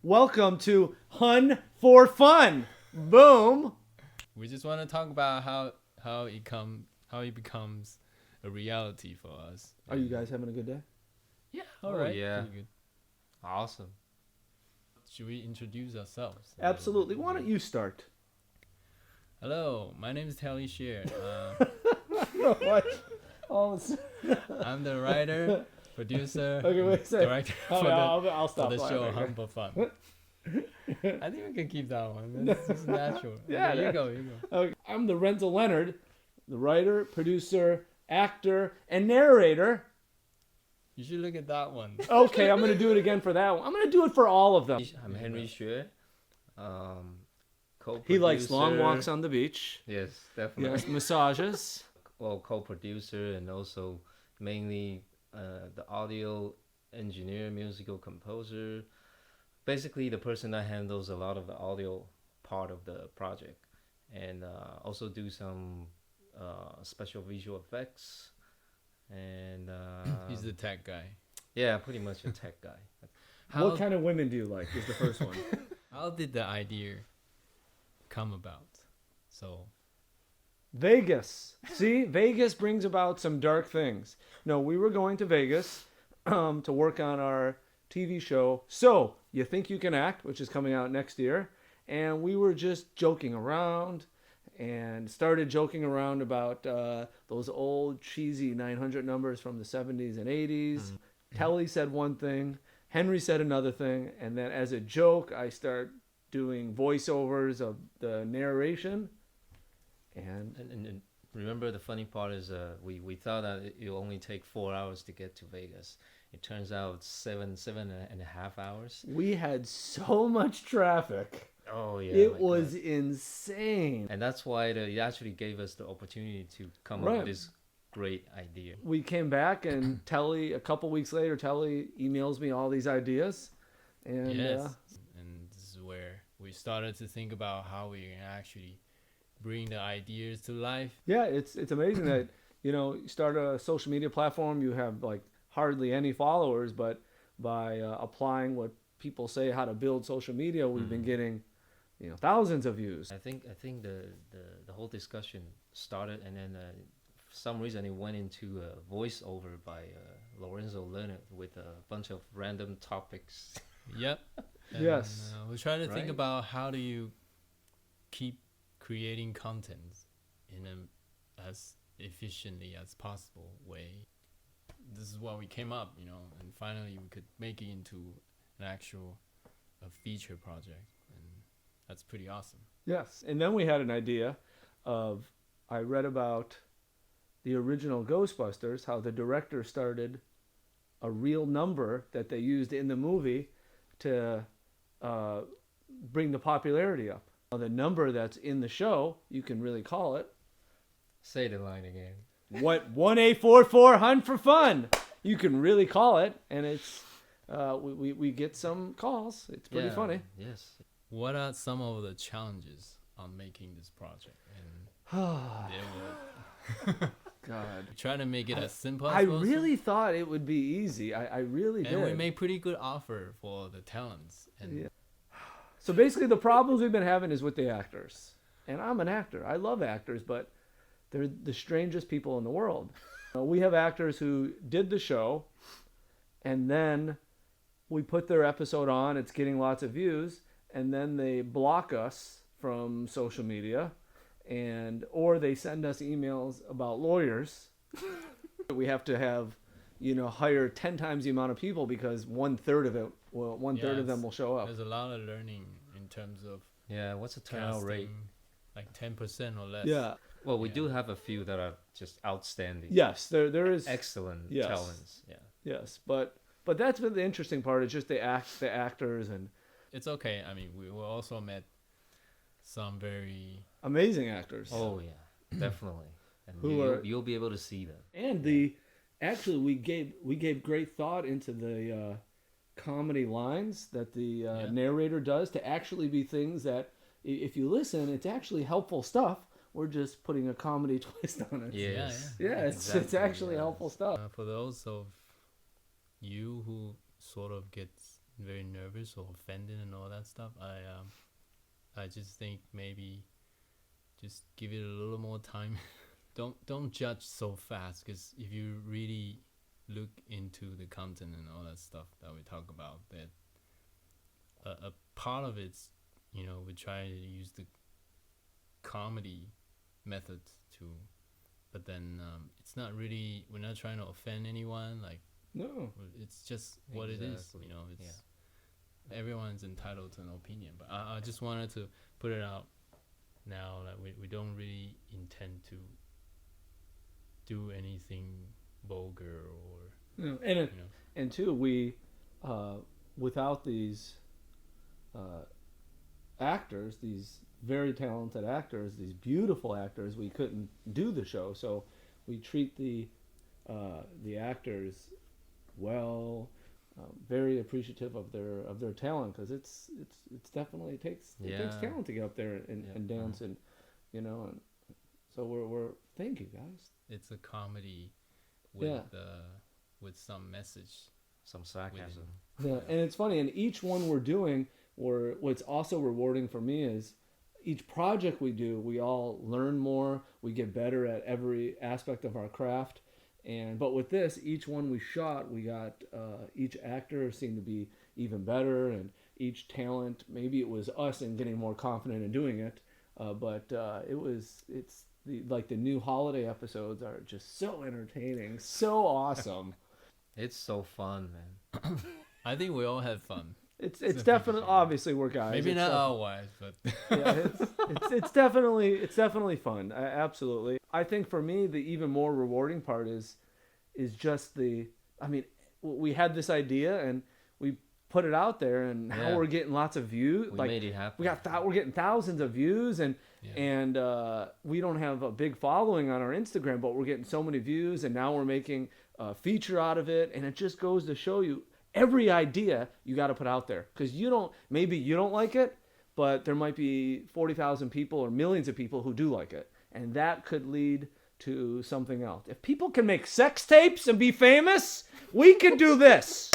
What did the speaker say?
Welcome to HUN for Fun. Boom. We just want to talk about how it becomes a reality for us. Are you guys having a good day? Yeah, all right. Yeah. Pretty good. Awesome. Should we introduce ourselves? Absolutely. Why don't you start? Hello, my name is Telly Shear. What? Oh, I'm the writer, producer, Okay, wait a second. director I'll for stop. the show Okay. HUN for Fun. I think we can keep that one. That's just natural. Yeah, Okay, you go. Okay. I'm the Rental Leonard, the writer, producer, actor, and narrator. You should look at that one. Okay, I'm going to do it again for that one. I'm going to do it for all of them. I'm Henry Xue. Co-producer. He likes long walks on the beach. Yes, definitely. Yes, massages. Well, co-producer and also mainly the audio engineer, musical composer. Basically, the person that handles a lot of the audio part of the project, and also do some special visual effects. And He's the tech guy. yeah, pretty much a tech guy. What kind of women do you like is the first one. How did the idea come about? So Vegas. See, Vegas brings about some dark things. No, we were going to Vegas to work on our TV show, So You Think You Can Act, which is coming out next year. And we were just joking around and started joking around about those old cheesy 900 numbers from the 70s and 80s. Mm-hmm. Telly said one thing, Henry said another thing, and then as a joke, I start doing voiceovers of the narration. And remember, the funny part is we thought that it will only take 4 hours to get to Vegas. It turns out it's seven and a half hours. We had so much traffic. Oh yeah, it was insane. And that's why it actually gave us the opportunity to come up with this great idea. We came back and Telly, a couple weeks later, Telly emails me all these ideas. And yes, and this is where we started to think about how we can actually bring the ideas to life. Yeah, it's amazing that, you start a social media platform, you have like hardly any followers, but by applying what people say how to build social media, we've been getting thousands of views. I think the whole discussion started, and then for some reason it went into a voiceover by Lorenzo Leonard with a bunch of random topics. Yep. And, yes. We're trying to think Right. about how do you keep creating content in as efficiently as possible way. This is what we came up, and finally we could make it into an actual feature project, and that's pretty awesome. Yes, and then we had an idea of, I read about the original Ghostbusters, how the director started a real number that they used in the movie to bring the popularity up. Now, the number that's in the show, you can really call it. Say the line again. What 1-844 HUN for Fun. You can really call it, and it's we get some calls. It's pretty funny. Yes. What are some of the challenges on making this project? And God. trying to make it as simple as I possible. really thought it would be easy. I really did. And we made pretty good offer for the talents. And Yeah. So basically the problems we've been having is with the actors. And I'm an actor. I love actors, but they're the strangest people in the world. We have actors who did the show, and then we put their episode on, it's getting lots of views, and then they block us from social media, or they send us emails about lawyers. We have to have, hire 10 times the amount of people because one third of them will show up. there's a lot of learning in terms of Yeah. What's the turnout rate? casting, like 10% or less. Yeah. Well, we do have a few that are just outstanding. Yes, there is. Excellent Yes. talents. Yeah. Yes, but that's been the interesting part. It's just the actors and It's okay. I mean, we also met some very amazing actors. Oh yeah, definitely. And you'll be able to see them. And actually we gave great thought into the comedy lines that the narrator does to actually be things that if you listen, it's actually helpful stuff. We're just putting a comedy twist on it. Yes. Yeah, it's actually helpful stuff. for those of you who sort of gets very nervous or offended and all that stuff. I just think maybe just give it a little more time. Don't judge so fast, because if you really look into the content and all that stuff that we talk about, that a part of it's, we try to use the comedy method to, but then it's not really, we're not trying to offend anyone. Like, No. it's just what it is. Exactly. It's everyone's entitled to an opinion. But I just wanted to put it out now that we don't really intend to do anything vulgar or No. And two, we without these actors, these very talented actors, these beautiful actors, we couldn't do the show. So we treat the actors well, very appreciative of their talent, because it's definitely it takes talent to get up there and dance and and so we're thank you guys. it's a comedy with with some message. Some sarcasm. Yeah, and it's funny, and each one we're doing, what's also rewarding for me is each project we do, we all learn more, we get better at every aspect of our craft. But with this, each one we shot, we got each actor seemed to be even better, and each talent, maybe it was us in getting more confident in doing it, but the new holiday episodes are just so entertaining, so awesome. It's so fun, man. I think we all had fun. It's definitely, obviously we're guys. Maybe It's not our wives, but yeah, it's definitely fun. Absolutely. I think for me, the even more rewarding part is just we had this idea and we put it out there, and now we're getting lots of views. We made it happen. We're getting thousands of views, and we don't have a big following on our Instagram, but we're getting so many views, and now we're making a feature out of it, and it just goes to show you every idea you got to put out there, because maybe you don't like it, but there might be 40,000 people or millions of people who do like it, and that could lead to something else. If people can make sex tapes and be famous, we can do this.